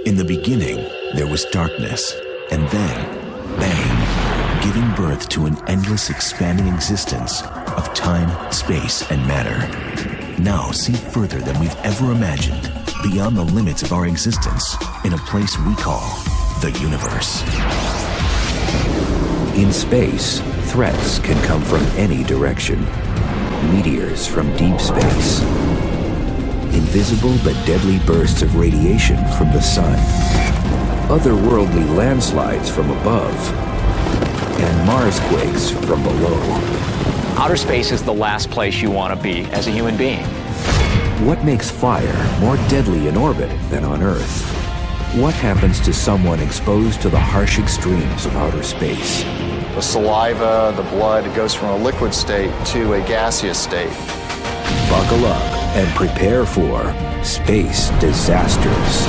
In the beginning, there was darkness, and then, bang, giving birth to an endless expanding existence of time, space, and matter. Now see further than we've ever imagined, beyond the limits of our existence, in a place we call the universe. In space, threats can come from any direction. Meteors from deep space. Invisible but deadly bursts of radiation from the sun. Otherworldly landslides from above. And Marsquakes from below. Outer space is the last place you want to be as a human being. What makes fire more deadly in orbit than on Earth? What happens to someone exposed to the harsh extremes of outer space? The saliva, the blood goes from a liquid state to a gaseous state. Buckle up and prepare for space disasters.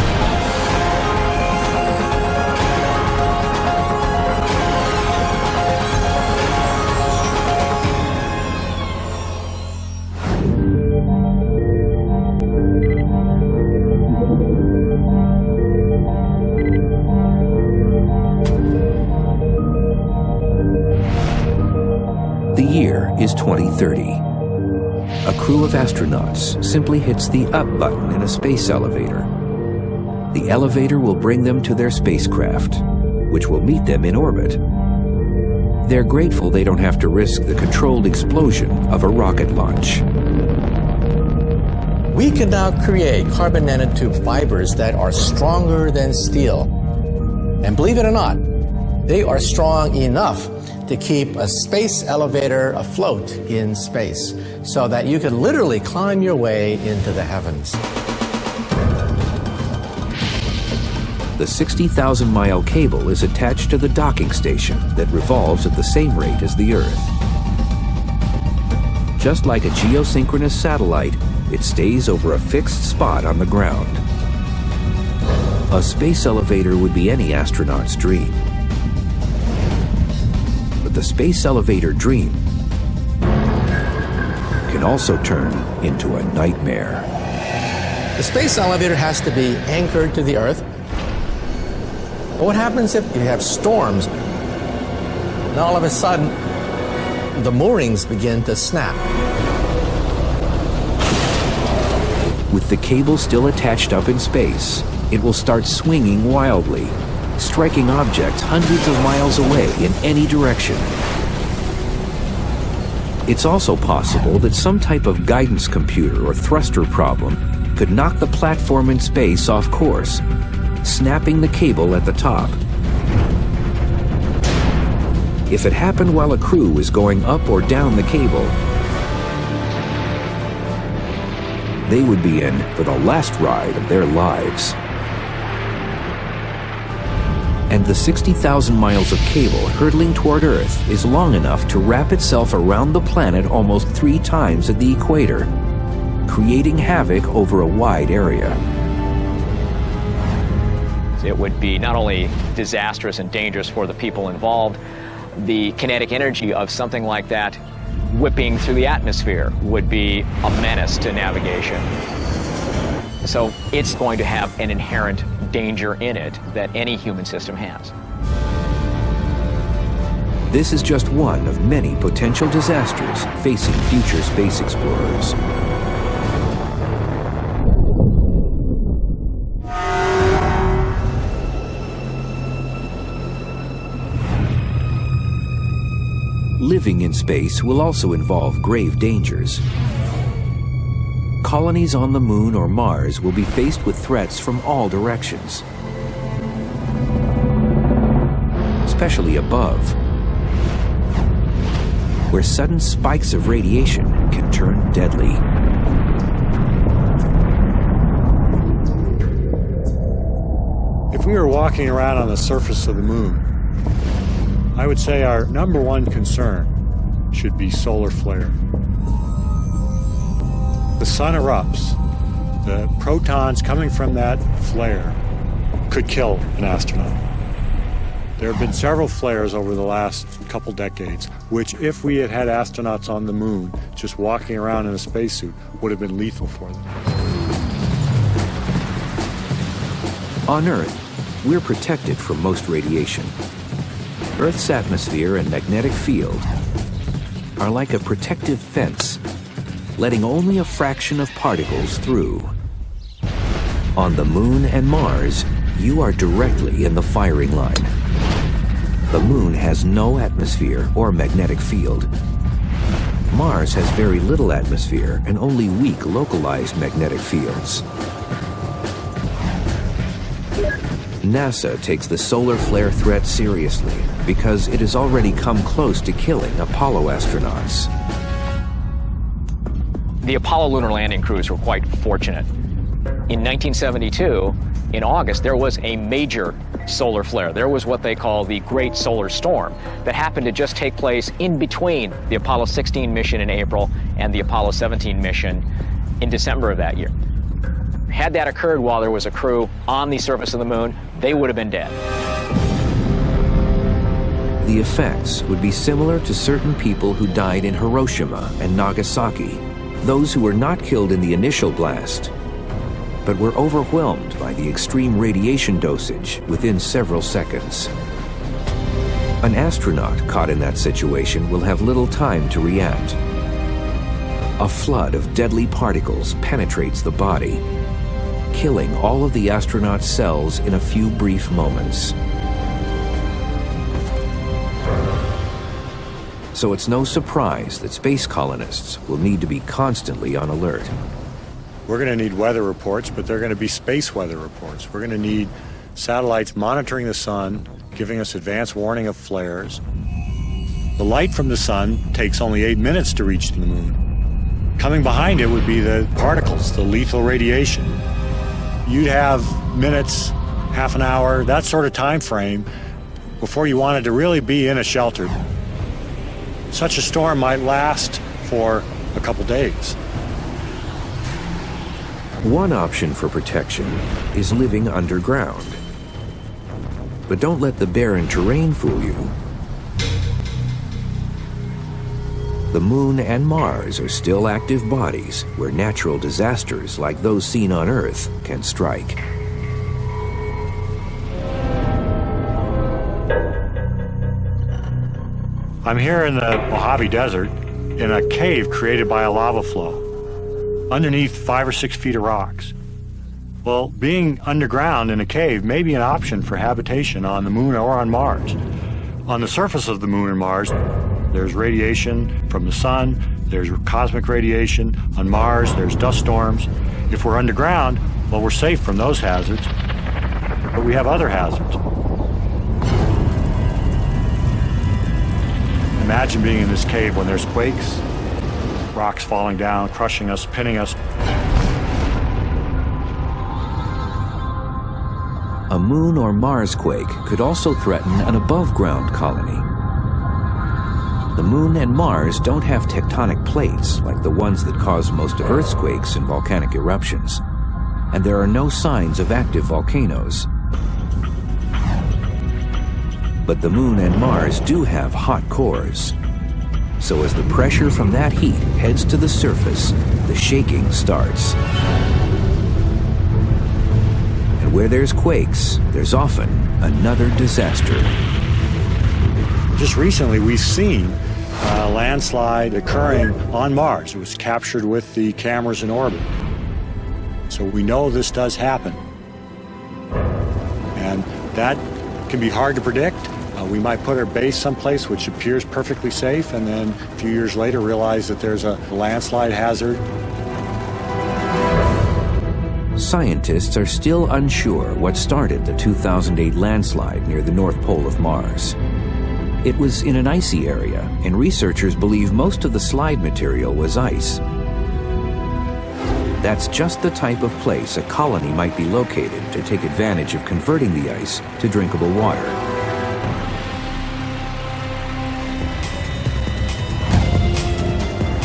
The year is 2030. A crew of astronauts simply hits the up button in a space elevator. The elevator will bring them to their spacecraft, which will meet them in orbit. They're grateful they don't have to risk the controlled explosion of a rocket launch. We can now create carbon nanotube fibers that are stronger than steel. And believe it or not, they are strong enough to keep a space elevator afloat in space so that you can literally climb your way into the heavens. The 60,000-mile cable is attached to the docking station that revolves at the same rate as the Earth. Just like a geosynchronous satellite, it stays over a fixed spot on the ground. A space elevator would be any astronaut's dream. But the space elevator dream can also turn into a nightmare. The space elevator has to be anchored to the Earth. But what happens if you have storms and all of a sudden the moorings begin to snap? With the cable still attached up in space, it will start swinging wildly, striking objects hundreds of miles away in any direction. It's also possible that some type of guidance computer or thruster problem could knock the platform in space off course, snapping the cable at the top. If it happened while a crew was going up or down the cable, they would be in for the last ride of their lives. And the 60,000 miles of cable hurtling toward Earth is long enough to wrap itself around the planet almost 3 times at the equator, creating havoc over a wide area. It would be not only disastrous and dangerous for the people involved, the kinetic energy of something like that whipping through the atmosphere would be a menace to navigation. So it's going to have an inherent danger in it that any human system has. This is just one of many potential disasters facing future space explorers. Living in space will also involve grave dangers. Colonies on the Moon or Mars will be faced with threats from all directions, especially above, where sudden spikes of radiation can turn deadly. If we were walking around on the surface of the Moon, I would say our number one concern should be solar flare. The sun erupts. The protons coming from that flare could kill an astronaut. There have been several flares over the last couple decades, which if we had had astronauts on the Moon just walking around in a spacesuit would have been lethal for them. On Earth, we're protected from most radiation. Earth's atmosphere and magnetic field are like a protective fence, letting only a fraction of particles through. On the Moon and Mars, you are directly in the firing line. The Moon has no atmosphere or magnetic field. Mars has very little atmosphere and only weak localized magnetic fields. NASA takes the solar flare threat seriously because it has already come close to killing Apollo astronauts. The Apollo lunar landing crews were quite fortunate. In 1972, in August, there was a major solar flare. There was what they call the Great Solar Storm that happened to just take place in between the Apollo 16 mission in April and the Apollo 17 mission in December of that year. Had that occurred while there was a crew on the surface of the moon, they would have been dead. The effects would be similar to certain people who died in Hiroshima and Nagasaki, those who were not killed in the initial blast, but were overwhelmed by the extreme radiation dosage within several seconds. An astronaut caught in that situation will have little time to react. A flood of deadly particles penetrates the body, killing all of the astronaut's cells in a few brief moments. So it's no surprise that space colonists will need to be constantly on alert. We're going to need weather reports, but they're going to be space weather reports. We're going to need satellites monitoring the sun, giving us advance warning of flares. The light from the sun takes only 8 minutes to reach the moon. Coming behind it would be the particles, the lethal radiation. You'd have minutes, half an hour, that sort of time frame before you wanted to really be in a shelter. Such a storm might last for a couple days. One option for protection is living underground. But don't let the barren terrain fool you. The Moon and Mars are still active bodies where natural disasters like those seen on Earth can strike. I'm here in the Mojave Desert in a cave created by a lava flow underneath 5 or 6 feet of rocks. Well, being underground in a cave may be an option for habitation on the Moon or on Mars. On the surface of the Moon and Mars, there's radiation from the sun, there's cosmic radiation. On Mars, there's dust storms. If we're underground, well, we're safe from those hazards, but we have other hazards. Imagine being in this cave when there's quakes, rocks falling down, crushing us, pinning us. A Moon or Mars quake could also threaten an above-ground colony. The Moon and Mars don't have tectonic plates like the ones that cause most of Earth's quakes and volcanic eruptions, and there are no signs of active volcanoes. But the Moon and Mars do have hot cores. So as the pressure from that heat heads to the surface, the shaking starts. And where there's quakes, there's often another disaster. Just recently, we've seen a landslide occurring on Mars. It was captured with the cameras in orbit. So we know this does happen. And that can be hard to predict. We might put our base someplace which appears perfectly safe, and then a few years later realize that there's a landslide hazard. Scientists are still unsure what started the 2008 landslide near the North Pole of Mars. It was in an icy area, and researchers believe most of the slide material was ice. That's just the type of place a colony might be located to take advantage of converting the ice to drinkable water.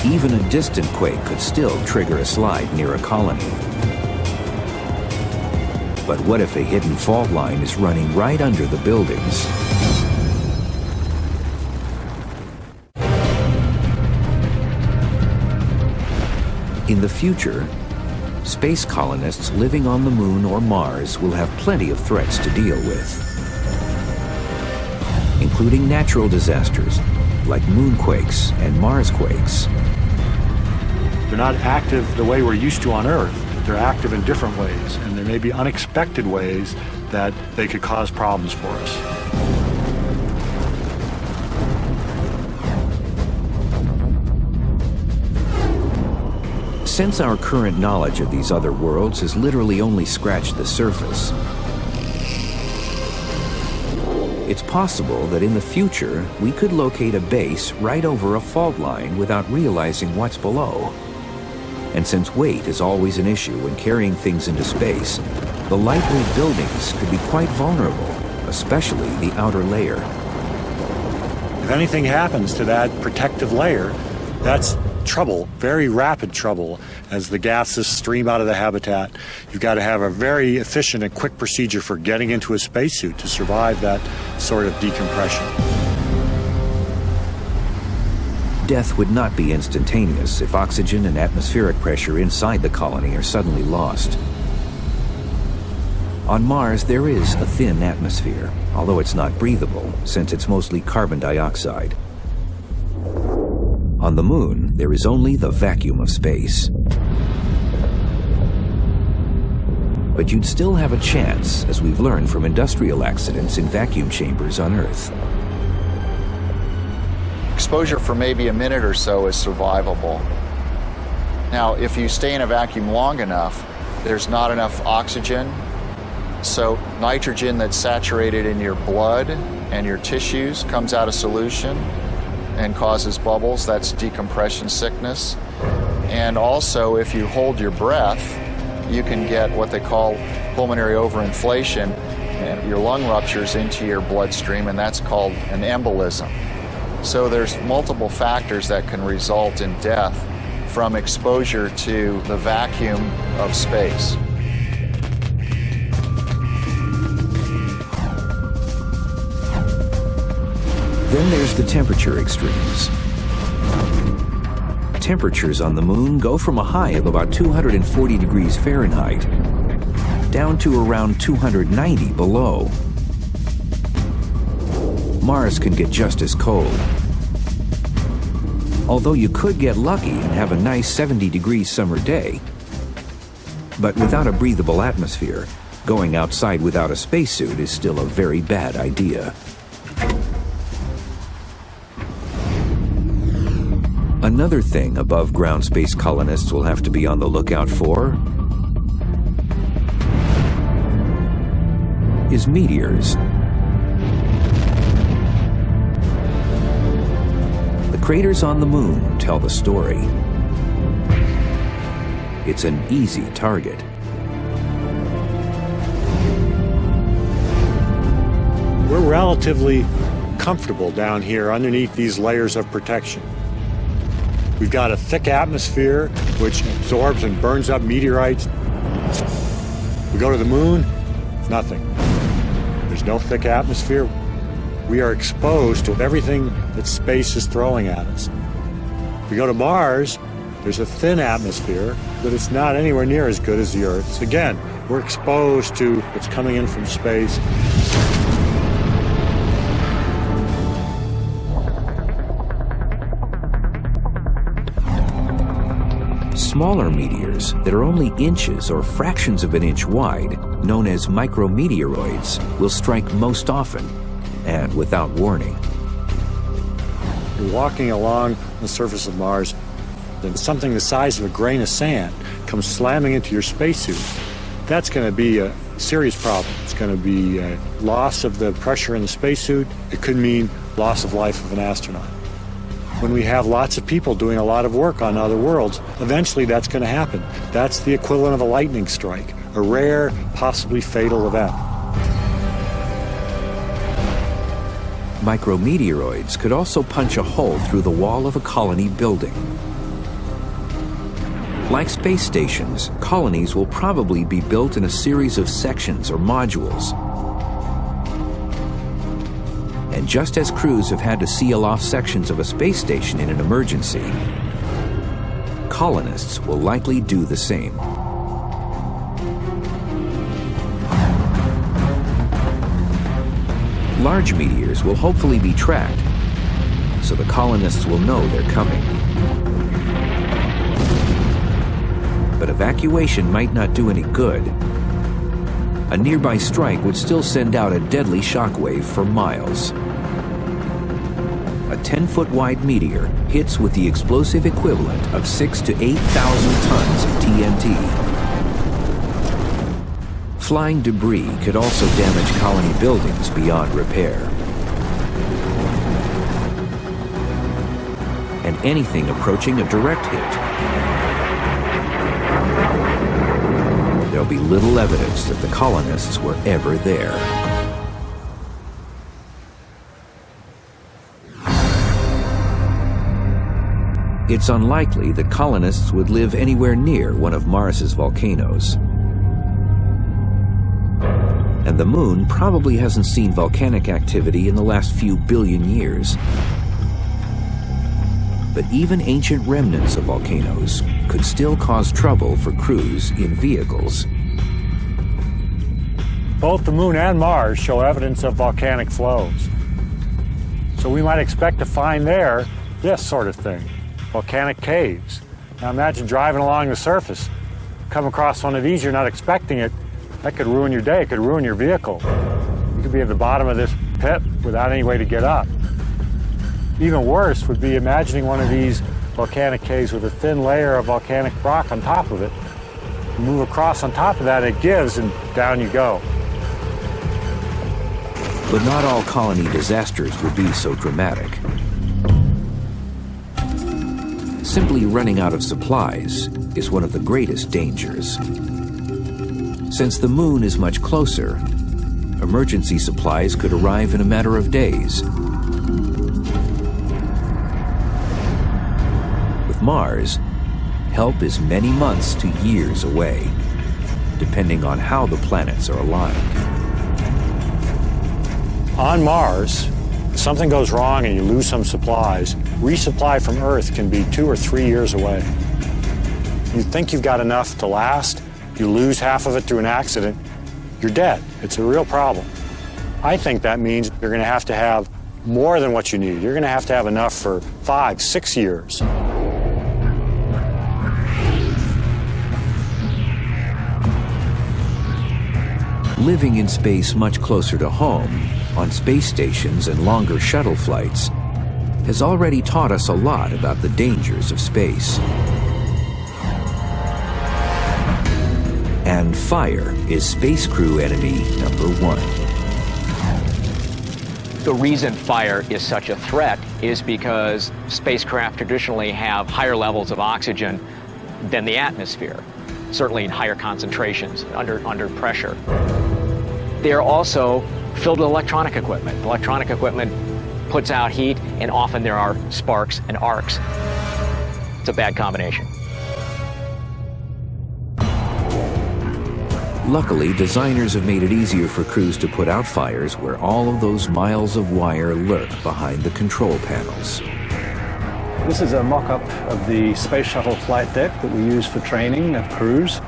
Even a distant quake could still trigger a slide near a colony. But what if a hidden fault line is running right under the buildings? In the future, space colonists living on the Moon or Mars will have plenty of threats to deal with, including natural disasters like moonquakes and Marsquakes. They're not active the way we're used to on Earth. They're active in different ways, and there may be unexpected ways that they could cause problems for us. Since our current knowledge of these other worlds has literally only scratched the surface, it's possible that in the future we could locate a base right over a fault line without realizing what's below. And since weight is always an issue when carrying things into space, the lightweight buildings could be quite vulnerable, especially the outer layer. If anything happens to that protective layer, that's trouble, very rapid trouble, as the gases stream out of the habitat. You've got to have a very efficient and quick procedure for getting into a spacesuit to survive that sort of decompression. Death would not be instantaneous if oxygen and atmospheric pressure inside the colony are suddenly lost. On Mars, there is a thin atmosphere, although it's not breathable, since it's mostly carbon dioxide. On the Moon, there is only the vacuum of space. But you'd still have a chance, as we've learned from industrial accidents in vacuum chambers on Earth. Exposure for maybe a minute or so is survivable. Now, if you stay in a vacuum long enough, there's not enough oxygen, so nitrogen that's saturated in your blood and your tissues comes out of solution and causes bubbles. That's decompression sickness. And also, if you hold your breath, you can get what they call pulmonary overinflation, and your lung ruptures into your bloodstream, and that's called an embolism. So there's multiple factors that can result in death from exposure to the vacuum of space. Then there's the temperature extremes. Temperatures on the Moon go from a high of about 240 degrees Fahrenheit down to around 290 below. Mars can get just as cold. Although you could get lucky and have a nice 70-degree summer day. But without a breathable atmosphere, going outside without a spacesuit is still a very bad idea. Another thing above-ground space colonists will have to be on the lookout for is meteors. The craters on the Moon tell the story. It's an easy target. We're relatively comfortable down here underneath these layers of protection. We've got a thick atmosphere which absorbs and burns up meteorites. We go to the Moon, nothing. There's no thick atmosphere. We are exposed to everything that space is throwing at us. We go to Mars, there's a thin atmosphere, but it's not anywhere near as good as the Earth's. Again, we're exposed to what's coming in from space. Smaller meteors that are only inches or fractions of an inch wide, known as micrometeoroids, will strike most often and without warning. You're walking along the surface of Mars, then something the size of a grain of sand comes slamming into your spacesuit. That's going to be a serious problem. It's going to be a loss of the pressure in the spacesuit. It could mean loss of life of an astronaut. When we have lots of people doing a lot of work on other worlds, eventually that's going to happen. That's the equivalent of a lightning strike, a rare, possibly fatal event. Micrometeoroids could also punch a hole through the wall of a colony building. Like space stations, colonies will probably be built in a series of sections or modules. And just as crews have had to seal off sections of a space station in an emergency, colonists will likely do the same. Large meteors will hopefully be tracked, so the colonists will know they're coming. But evacuation might not do any good. A nearby strike would still send out a deadly shockwave for miles. A 10-foot wide meteor hits with the explosive equivalent of 6,000 to 8,000 tons of TNT. Flying debris could also damage colony buildings beyond repair. And anything approaching a direct hit, there'll be little evidence that the colonists were ever there. It's unlikely that colonists would live anywhere near one of Mars's volcanoes. And the moon probably hasn't seen volcanic activity in the last few billion years. But even ancient remnants of volcanoes could still cause trouble for crews in vehicles. Both the moon and Mars show evidence of volcanic flows. So we might expect to find there this sort of thing, volcanic caves. Now imagine driving along the surface, come across one of these, you're not expecting it. That could ruin your day, it could ruin your vehicle. You could be at the bottom of this pit without any way to get up. Even worse would be imagining one of these volcanic caves with a thin layer of volcanic rock on top of it. You move across on top of that, it gives, and down you go. But not all colony disasters will be so dramatic. Simply running out of supplies is one of the greatest dangers. Since the moon is much closer, emergency supplies could arrive in a matter of days. With Mars, help is many months to years away, depending on how the planets are aligned. On Mars, if something goes wrong and you lose some supplies, resupply from Earth can be 2 or 3 years away. You think you've got enough to last, you lose half of it through an accident, you're dead. It's a real problem. I think that means you're going to have more than what you need. You're going to have enough for 5, 6 years. Living in space much closer to home, on space stations and longer shuttle flights, has already taught us a lot about the dangers of space. And fire is space crew enemy number 1. The reason fire is such a threat is because spacecraft traditionally have higher levels of oxygen than the atmosphere, certainly in higher concentrations under pressure. They are also filled with electronic equipment. Electronic equipment puts out heat, and often there are sparks and arcs. It's a bad combination. Luckily, designers have made it easier for crews to put out fires where all of those miles of wire lurk behind the control panels. This is a mock-up of the Space Shuttle flight deck that we use for training of crews.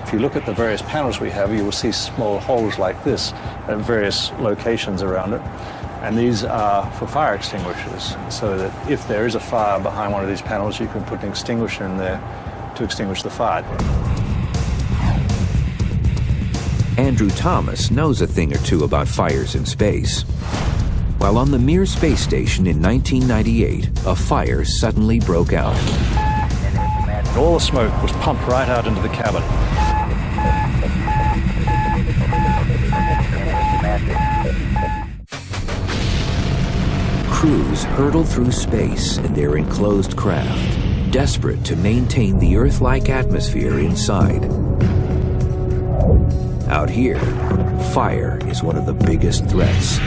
If you look at the various panels we have, you will see small holes like this at various locations around it. And these are for fire extinguishers, so that if there is a fire behind one of these panels, you can put an extinguisher in there to extinguish the fire. Andrew Thomas knows a thing or two about fires in space. While on the Mir space station in 1998, a fire suddenly broke out. All the smoke was pumped right out into the cabin. Crews hurtled through space in their enclosed craft, desperate to maintain the Earth-like atmosphere inside. Out here, fire is one of the biggest threats.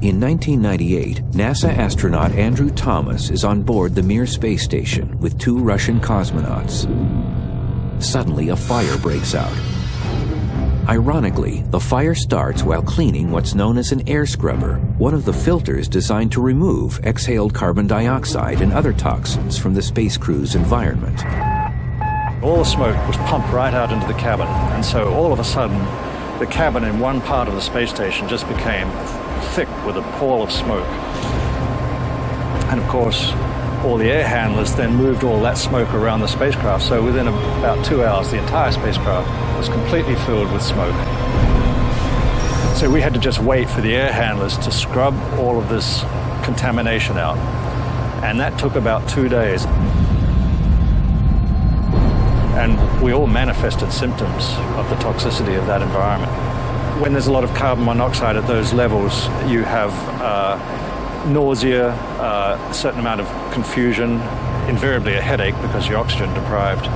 In 1998, NASA astronaut Andrew Thomas is on board the Mir space station with 2 Russian cosmonauts. Suddenly, a fire breaks out. Ironically, the fire starts while cleaning what's known as an air scrubber, one of the filters designed to remove exhaled carbon dioxide and other toxins from the space crew's environment. All the smoke was pumped right out into the cabin, and so all of a sudden the cabin in one part of the space station just became thick with a pall of smoke. And of course, all the air handlers then moved all that smoke around the spacecraft. So within about 2 hours, the entire spacecraft was completely filled with smoke. So we had to just wait for the air handlers to scrub all of this contamination out. And that took about 2 days. And we all manifested symptoms of the toxicity of that environment. When there's a lot of carbon monoxide at those levels, you have nausea, a certain amount of confusion, invariably a headache because you're oxygen deprived.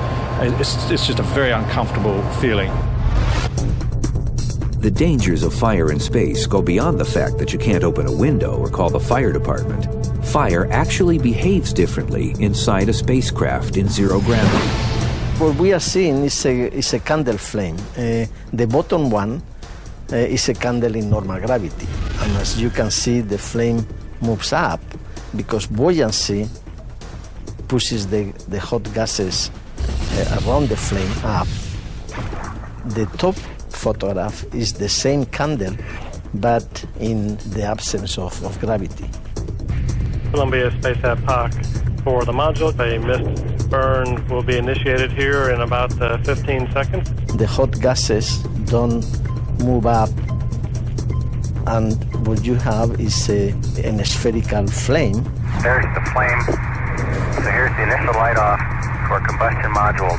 It's just a very uncomfortable feeling. The dangers of fire in space go beyond the fact that you can't open a window or call the fire department. Fire actually behaves differently inside a spacecraft in zero gravity. What we are seeing is a candle flame. The bottom one is a candle in normal gravity. And as you can see, the flame moves up because buoyancy pushes the hot gases around the flame up. The top photograph is the same candle, but in the absence of gravity. Columbia Space Park for the module. A mist burn will be initiated here in about 15 seconds. The hot gases don't move up, and what you have is a spherical flame. There's the flame. So here's the initial light off for combustion module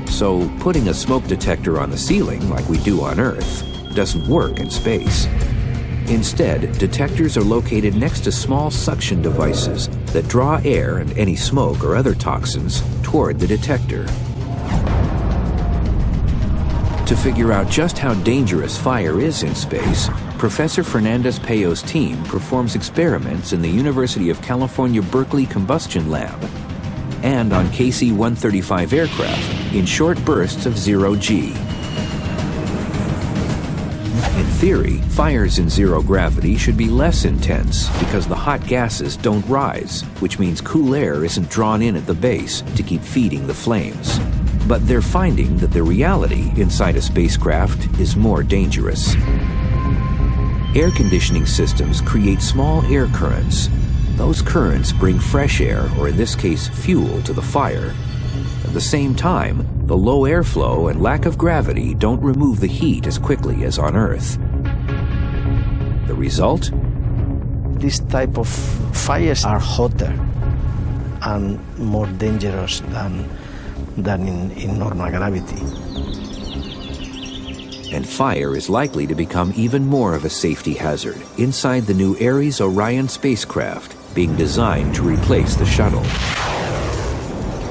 2. So putting a smoke detector on the ceiling, like we do on Earth, doesn't work in space. Instead, detectors are located next to small suction devices that draw air and any smoke or other toxins toward the detector. To figure out just how dangerous fire is in space, Professor Fernandez-Peyo's team performs experiments in the University of California, Berkeley Combustion Lab and on KC-135 aircraft in short bursts of zero-G. In theory, fires in zero gravity should be less intense because the hot gases don't rise, which means cool air isn't drawn in at the base to keep feeding the flames. But they're finding that the reality inside a spacecraft is more dangerous. Air conditioning systems create small air currents. Those currents bring fresh air, or in this case, fuel, to the fire. At the same time, the low airflow and lack of gravity don't remove the heat as quickly as on Earth. The result? This type of fires are hotter and more dangerous than in normal gravity. And fire is likely to become even more of a safety hazard inside the new Ares Orion spacecraft being designed to replace the shuttle.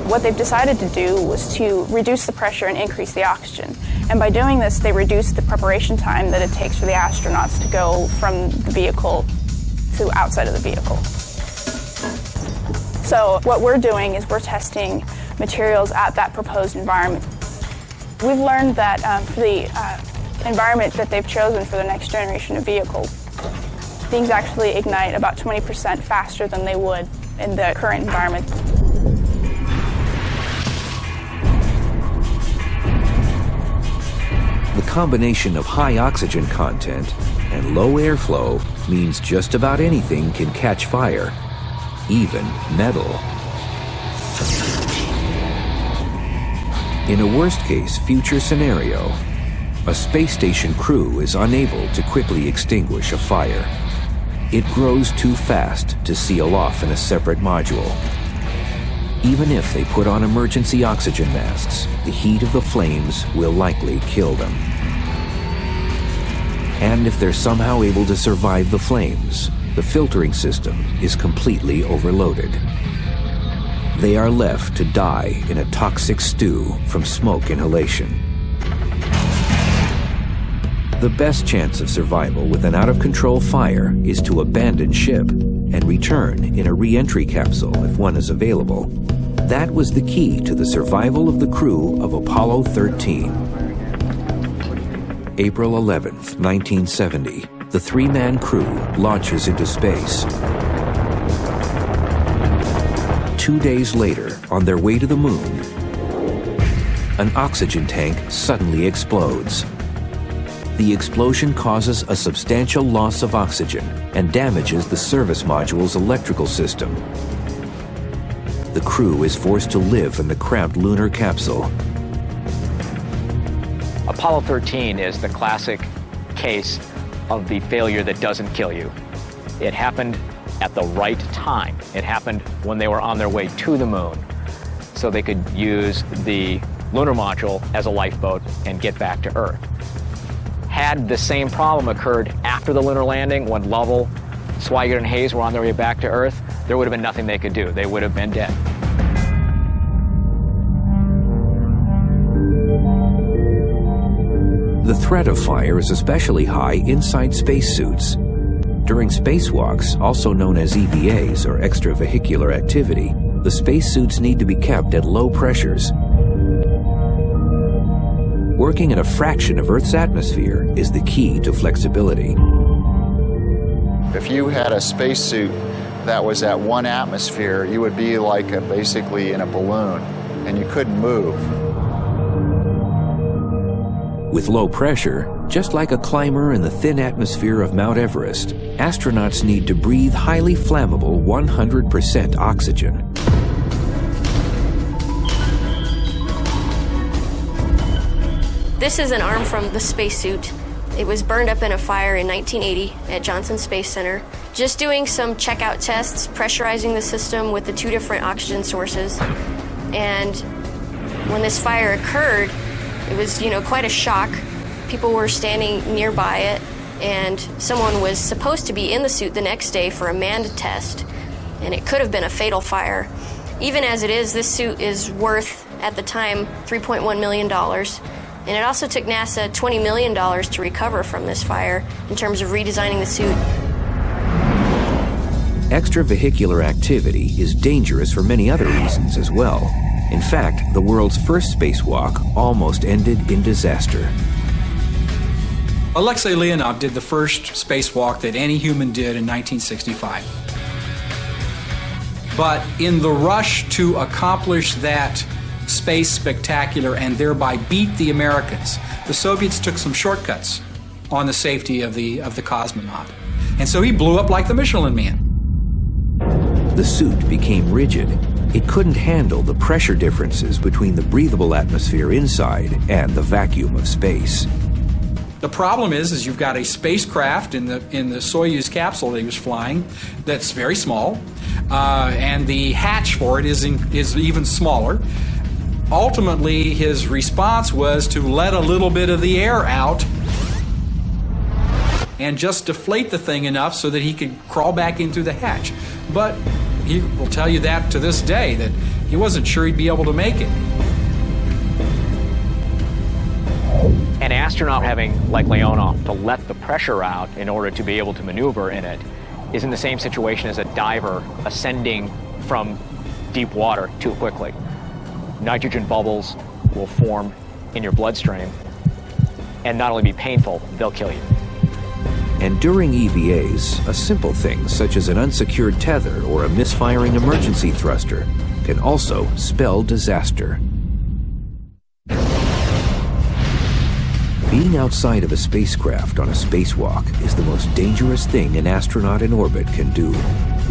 What they've decided to do was to reduce the pressure and increase the oxygen. And by doing this, they reduce the preparation time that it takes for the astronauts to go from the vehicle to outside of the vehicle. So what we're doing is we're testing materials at that proposed environment. We've learned that for the environment that they've chosen for the next generation of vehicles, things actually ignite about 20% faster than they would in the current environment. The combination of high oxygen content and low airflow means just about anything can catch fire, even metal. In a worst-case future scenario, a space station crew is unable to quickly extinguish a fire. It grows too fast to seal off in a separate module. Even if they put on emergency oxygen masks, the heat of the flames will likely kill them. And if they're somehow able to survive the flames, the filtering system is completely overloaded. They are left to die in a toxic stew from smoke inhalation. The best chance of survival with an out-of-control fire is to abandon ship and return in a re-entry capsule if one is available. That was the key to the survival of the crew of Apollo 13. April 11th, 1970, the three-man crew launches into space. 2 days later, on their way to the moon, an oxygen tank suddenly explodes. The explosion causes a substantial loss of oxygen and damages the service module's electrical system. The crew is forced to live in the cramped lunar capsule. Apollo 13 is the classic case of the failure that doesn't kill you. It happened at the right time. It happened when they were on their way to the moon, so they could use the lunar module as a lifeboat and get back to Earth. Had the same problem occurred after the lunar landing, when Lovell, Swigert, and Hayes were on their way back to Earth, there would have been nothing they could do. They would have been dead. The threat of fire is especially high inside spacesuits. During spacewalks, also known as EVAs or extravehicular activity, the spacesuits need to be kept at low pressures. Working in a fraction of Earth's atmosphere is the key to flexibility. If you had a spacesuit that was at 1 atmosphere, you would be like basically in a balloon, and you couldn't move. With low pressure, just like a climber in the thin atmosphere of Mount Everest, astronauts need to breathe highly flammable 100% oxygen. This is an arm from the spacesuit. It was burned up in a fire in 1980 at Johnson Space Center. Just doing some checkout tests, pressurizing the system with the 2 different oxygen sources. And when this fire occurred, it was, quite a shock. People were standing nearby it, and someone was supposed to be in the suit the next day for a manned test, and it could have been a fatal fire. Even as it is, this suit is worth, at the time, $3.1 million. And it also took NASA $20 million to recover from this fire in terms of redesigning the suit. Extravehicular activity is dangerous for many other reasons as well. In fact, the world's first spacewalk almost ended in disaster. Alexei Leonov did the first spacewalk that any human did in 1965. But in the rush to accomplish that space spectacular and thereby beat the Americans, the Soviets took some shortcuts on the safety of the cosmonaut. And so he blew up like the Michelin Man. The suit became rigid. It couldn't handle the pressure differences between the breathable atmosphere inside and the vacuum of space. The problem is you've got a spacecraft in the Soyuz capsule that he was flying that's very small, and the hatch for it is even smaller. Ultimately, his response was to let a little bit of the air out and just deflate the thing enough so that he could crawl back in through the hatch. But he will tell you that to this day, that he wasn't sure he'd be able to make it. An astronaut having, like Leonov, to let the pressure out in order to be able to maneuver in it is in the same situation as a diver ascending from deep water too quickly. Nitrogen bubbles will form in your bloodstream and not only be painful, they'll kill you. And during EVAs, a simple thing such as an unsecured tether or a misfiring emergency thruster can also spell disaster. Being outside of a spacecraft on a spacewalk is the most dangerous thing an astronaut in orbit can do.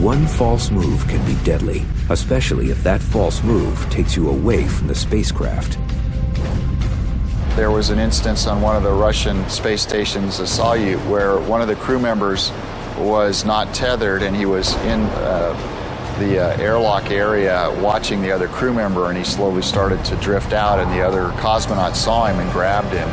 One false move can be deadly, especially if that false move takes you away from the spacecraft. There was an instance on one of the Russian space stations, the Soyuz, where one of the crew members was not tethered and he was in the airlock area watching the other crew member, and he slowly started to drift out, and the other cosmonaut saw him and grabbed him.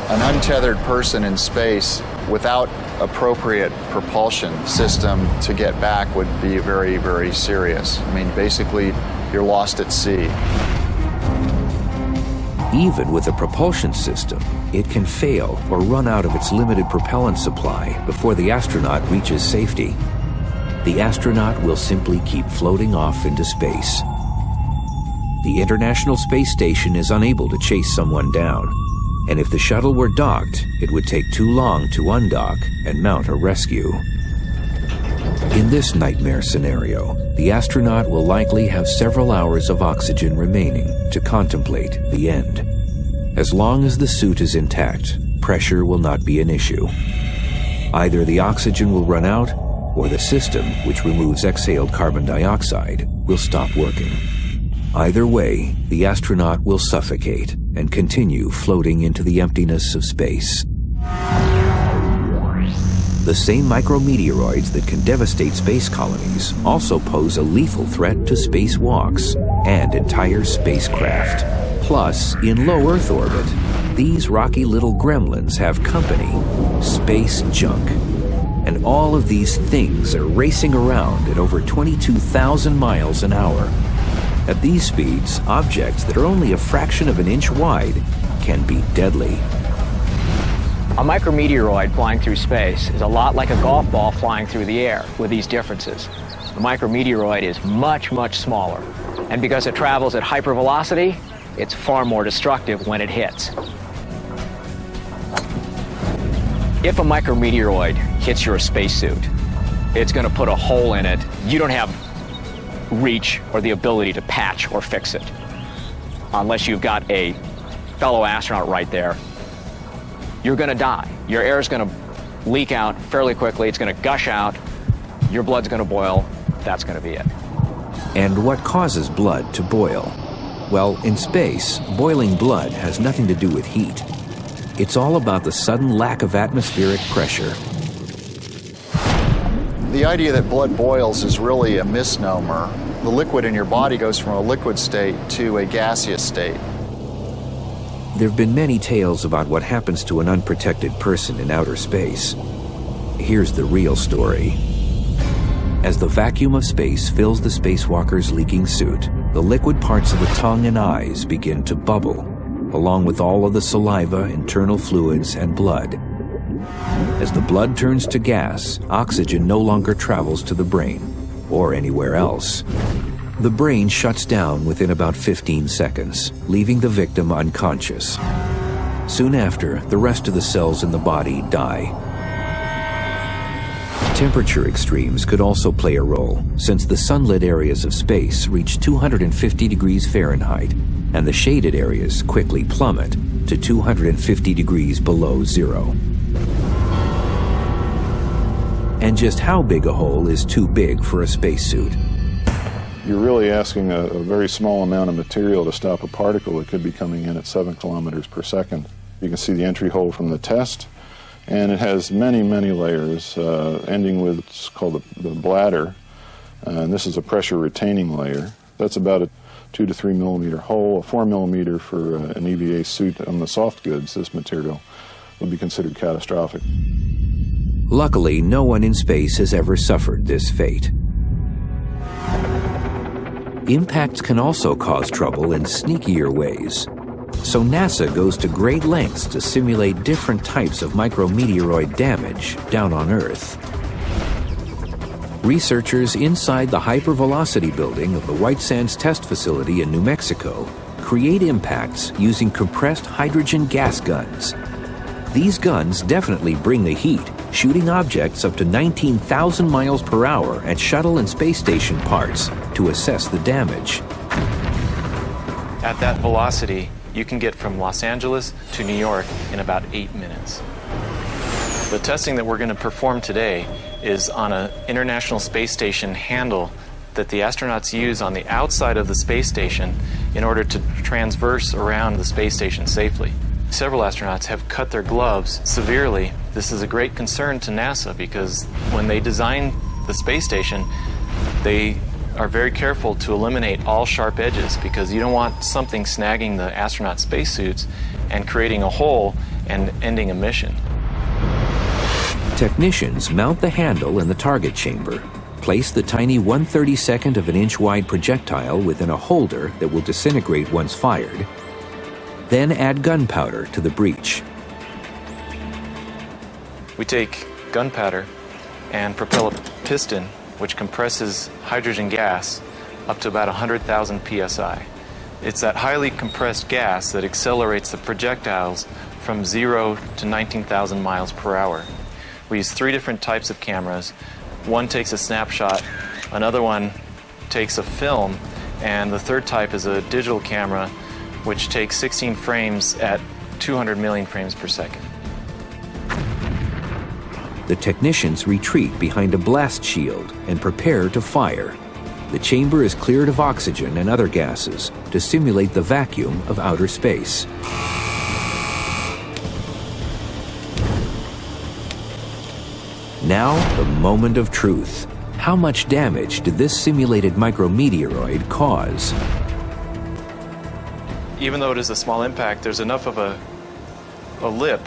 An untethered person in space without appropriate propulsion system to get back would be very, very serious. I mean, basically, you're lost at sea. Even with a propulsion system, it can fail or run out of its limited propellant supply before the astronaut reaches safety. The astronaut will simply keep floating off into space. The International Space Station is unable to chase someone down, and if the shuttle were docked, it would take too long to undock and mount a rescue. In this nightmare scenario, the astronaut will likely have several hours of oxygen remaining to contemplate the end. As long as the suit is intact, pressure will not be an issue. Either the oxygen will run out, or the system, which removes exhaled carbon dioxide, will stop working. Either way, the astronaut will suffocate and continue floating into the emptiness of space. The same micrometeoroids that can devastate space colonies also pose a lethal threat to spacewalks and entire spacecraft. Plus, in low Earth orbit, these rocky little gremlins have company: space junk. And all of these things are racing around at over 22,000 miles an hour. At these speeds, objects that are only a fraction of an inch wide can be deadly. A micrometeoroid flying through space is a lot like a golf ball flying through the air, with these differences. The micrometeoroid is much, much smaller. And because it travels at hypervelocity, it's far more destructive when it hits. If a micrometeoroid hits your spacesuit, it's going to put a hole in it. You don't have reach or the ability to patch or fix it, unless you've got a fellow astronaut right there. You're going to die. Your air is going to leak out fairly quickly. It's going to gush out. Your blood's going to boil. That's going to be it. And what causes blood to boil? Well, in space, boiling blood has nothing to do with heat. It's all about the sudden lack of atmospheric pressure. The idea that blood boils is really a misnomer. The liquid in your body goes from a liquid state to a gaseous state. There have been many tales about what happens to an unprotected person in outer space. Here's the real story. As the vacuum of space fills the spacewalker's leaking suit, the liquid parts of the tongue and eyes begin to bubble, along with all of the saliva, internal fluids, and blood. As the blood turns to gas, oxygen no longer travels to the brain, or anywhere else. The brain shuts down within about 15 seconds, leaving the victim unconscious. Soon after, the rest of the cells in the body die. Temperature extremes could also play a role, since the sunlit areas of space reach 250 degrees Fahrenheit, and the shaded areas quickly plummet to 250 degrees below zero. And just how big a hole is too big for a spacesuit? You're really asking a very small amount of material to stop a particle that could be coming in at 7 kilometers per second. You can see the entry hole from the test, and it has many, many layers, ending with what's called the bladder, and this is a pressure retaining layer. That's about a 2 to 3 millimeter hole, a 4 millimeter for an EVA suit on the soft goods. This material would be considered catastrophic. Luckily, no one in space has ever suffered this fate. Impacts can also cause trouble in sneakier ways. So NASA goes to great lengths to simulate different types of micrometeoroid damage down on Earth. Researchers inside the hypervelocity building of the White Sands Test Facility in New Mexico create impacts using compressed hydrogen gas guns. These guns definitely bring the heat, shooting objects up to 19,000 miles per hour at shuttle and space station parts to assess the damage. At that velocity, you can get from Los Angeles to New York in about 8 minutes. The testing that we're going to perform today is on an International Space Station handle that the astronauts use on the outside of the space station in order to transverse around the space station safely. Several astronauts have cut their gloves severely. This is a great concern to NASA because when they design the space station, they are very careful to eliminate all sharp edges because you don't want something snagging the astronaut spacesuits and creating a hole and ending a mission. Technicians mount the handle in the target chamber, place the tiny 1/32 of an inch wide projectile within a holder that will disintegrate once fired, then add gunpowder to the breech. We take gunpowder and propel a piston which compresses hydrogen gas up to about 100,000 psi. It's that highly compressed gas that accelerates the projectiles from 0 to 19,000 miles per hour. We use 3 different types of cameras. One takes a snapshot, another one takes a film, and the third type is a digital camera, which takes 16 frames at 200 million frames per second. The technicians retreat behind a blast shield and prepare to fire. The chamber is cleared of oxygen and other gases to simulate the vacuum of outer space. Now, the moment of truth. How much damage did this simulated micrometeoroid cause? Even though it is a small impact, there's enough of a lip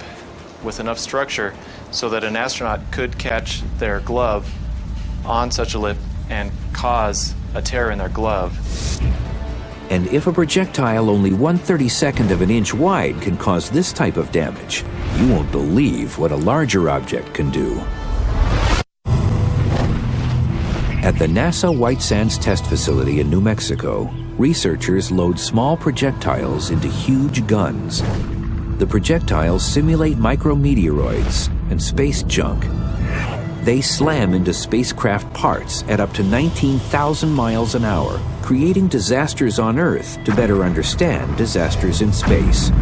with enough structure so that an astronaut could catch their glove on such a lip and cause a tear in their glove. And if a projectile only 1/32 of an inch wide can cause this type of damage, you won't believe what a larger object can do. At the NASA White Sands Test Facility in New Mexico, researchers load small projectiles into huge guns. The projectiles simulate micrometeoroids and space junk. They slam into spacecraft parts at up to 19,000 miles an hour, creating disasters on Earth to better understand disasters in space.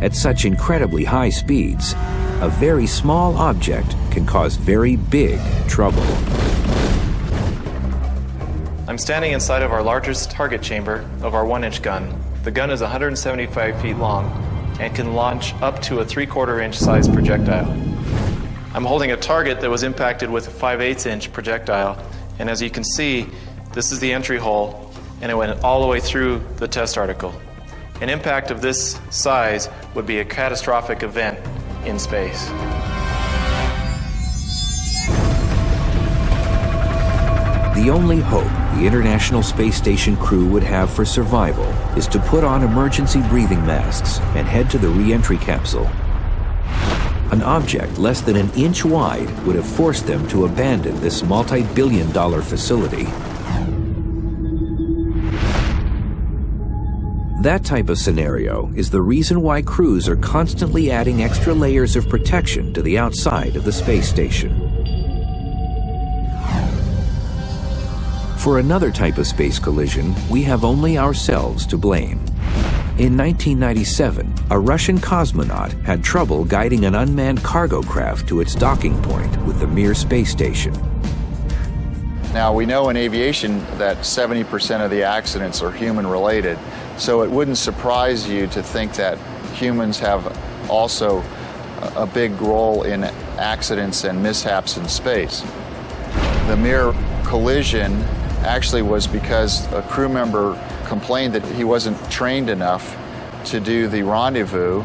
At such incredibly high speeds, a very small object can cause very big trouble. I'm standing inside of our largest target chamber of our 1-inch gun. The gun is 175 feet long and can launch up to a 3/4 inch size projectile. I'm holding a target that was impacted with a 5/8 inch projectile, and as you can see, this is the entry hole, and it went all the way through the test article. An impact of this size would be a catastrophic event in space. The only hope the International Space Station crew would have for survival is to put on emergency breathing masks and head to the re-entry capsule. An object less than an inch wide would have forced them to abandon this multi-billion-dollar facility. That type of scenario is the reason why crews are constantly adding extra layers of protection to the outside of the space station. For another type of space collision, we have only ourselves to blame. In 1997, a Russian cosmonaut had trouble guiding an unmanned cargo craft to its docking point with the Mir space station. Now, we know in aviation that 70% of the accidents are human-related, so it wouldn't surprise you to think that humans have also a big role in accidents and mishaps in space. The Mir collision actually was because a crew member complained that he wasn't trained enough to do the rendezvous,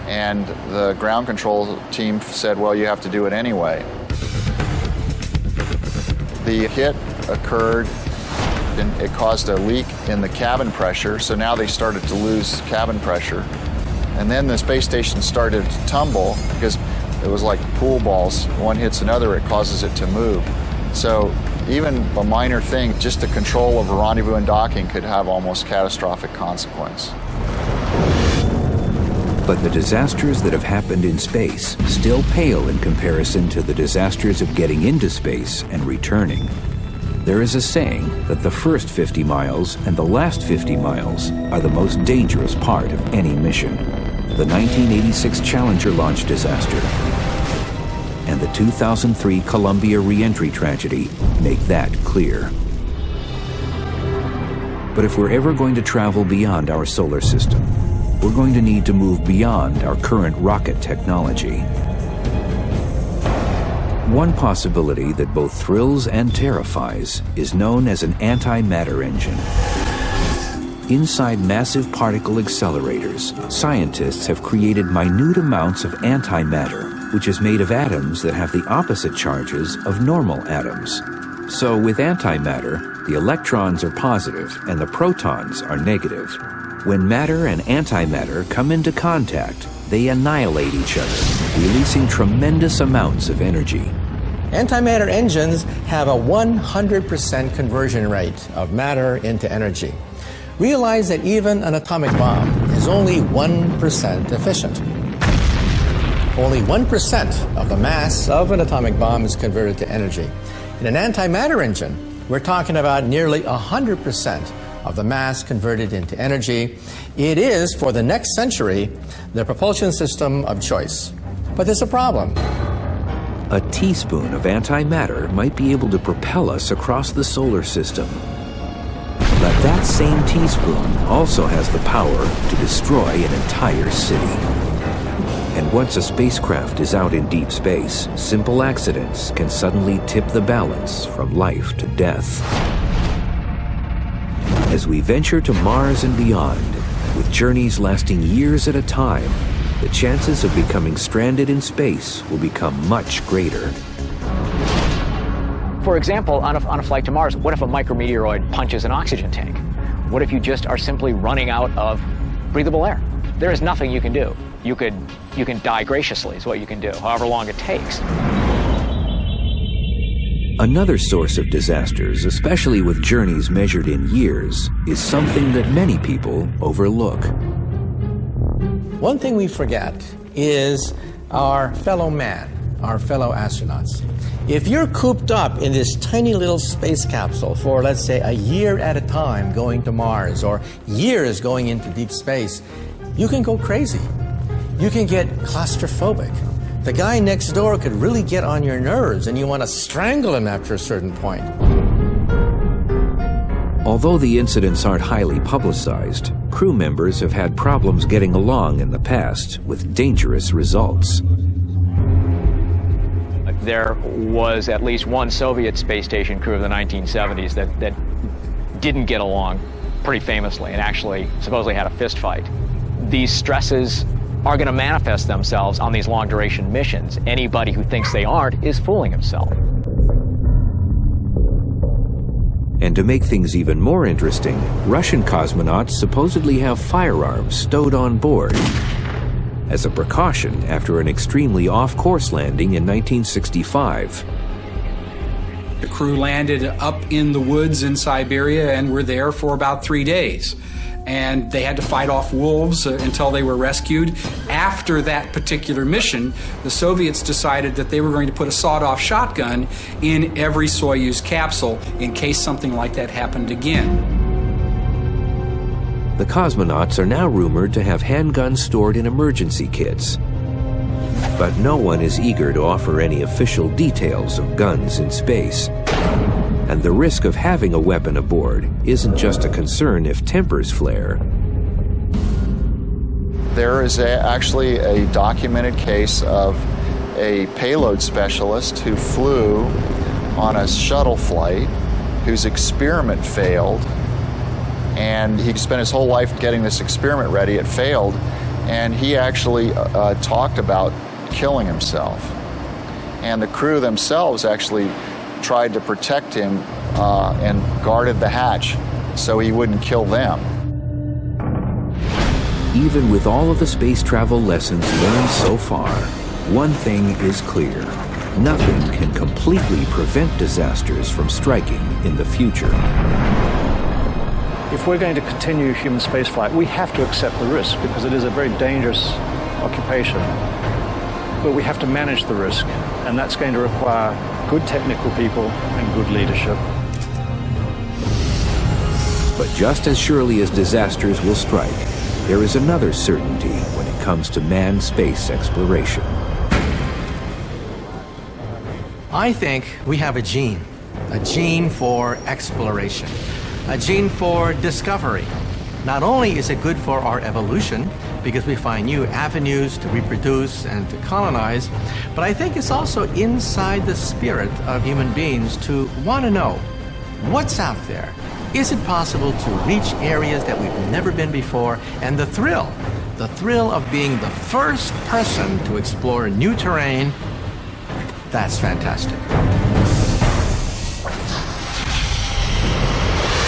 and the ground control team said, well, you have to do it anyway. The hit occurred and it caused a leak in the cabin pressure, so now they started to lose cabin pressure. And then the space station started to tumble because it was like pool balls. One hits another, it causes it to move. So even a minor thing, just the control of a rendezvous and docking could have almost catastrophic consequence. But the disasters that have happened in space still pale in comparison to the disasters of getting into space and returning. There is a saying that the first 50 miles and the last 50 miles are the most dangerous part of any mission. The 1986 Challenger launch disaster and the 2003 Columbia re-entry tragedy make that clear. But if we're ever going to travel beyond our solar system, we're going to need to move beyond our current rocket technology. One possibility that both thrills and terrifies is known as an antimatter engine. Inside massive particle accelerators, scientists have created minute amounts of antimatter, which is made of atoms that have the opposite charges of normal atoms. So with antimatter, the electrons are positive and the protons are negative. When matter and antimatter come into contact, they annihilate each other, releasing tremendous amounts of energy. Antimatter engines have a 100% conversion rate of matter into energy. Realize that even an atomic bomb is only 1% efficient. only 1% of the mass of an atomic bomb is converted to energy. In an antimatter engine, we're talking about nearly 100% of the mass converted into energy. It is, for the next century, the propulsion system of choice. But there's a problem. A teaspoon of antimatter might be able to propel us across the solar system. But that same teaspoon also has the power to destroy an entire city. And once a spacecraft is out in deep space, simple accidents can suddenly tip the balance from life to death. As we venture to Mars and beyond, with journeys lasting years at a time, the chances of becoming stranded in space will become much greater. For example, on a flight to Mars, what if a micrometeoroid punches an oxygen tank? What if you just are simply running out of breathable air? There is nothing you can do. You can die graciously is what you can do, however long it takes. Another source of disasters, especially with journeys measured in years, is something that many people overlook. One thing we forget is our fellow man, our fellow astronauts. If you're cooped up in this tiny little space capsule for, let's say, a year at a time going to Mars, or years going into deep space, you can go crazy. You can get claustrophobic. The guy next door could really get on your nerves, and you want to strangle him after a certain point. Although the incidents aren't highly publicized, crew members have had problems getting along in the past with dangerous results. There was at least one Soviet space station crew of the 1970s that didn't get along pretty famously and actually supposedly had a fist fight. These stresses are going to manifest themselves on these long-duration missions. Anybody who thinks they aren't is fooling himself. And to make things even more interesting, Russian cosmonauts supposedly have firearms stowed on board as a precaution after an extremely off-course landing in 1965. The crew landed up in the woods in Siberia and were there for about 3 days. And they had to fight off wolves until they were rescued. After that particular mission, the Soviets decided that they were going to put a sawed-off shotgun in every Soyuz capsule in case something like that happened again. The cosmonauts are now rumored to have handguns stored in emergency kits. But no one is eager to offer any official details of guns in space. And the risk of having a weapon aboard isn't just a concern if tempers flare. There is actually a documented case of a payload specialist who flew on a shuttle flight, whose experiment failed, and he spent his whole life getting this experiment ready. It failed, and he actually talked about killing himself. And the crew themselves actually tried to protect him and guarded the hatch so he wouldn't kill them. Even with all of the space travel lessons learned so far, one thing is clear. Nothing can completely prevent disasters from striking in the future. If we're going to continue human spaceflight, we have to accept the risk because it is a very dangerous occupation. But we have to manage the risk, and that's going to require good technical people and good leadership. But just as surely as disasters will strike, there is another certainty when it comes to manned space exploration. I think we have a gene for exploration, a gene for discovery. Not only is it good for our evolution, because we find new avenues to reproduce and to colonize, but I think it's also inside the spirit of human beings to want to know what's out there. Is it possible to reach areas that we've never been before? And the thrill of being the first person to explore new terrain, that's fantastic.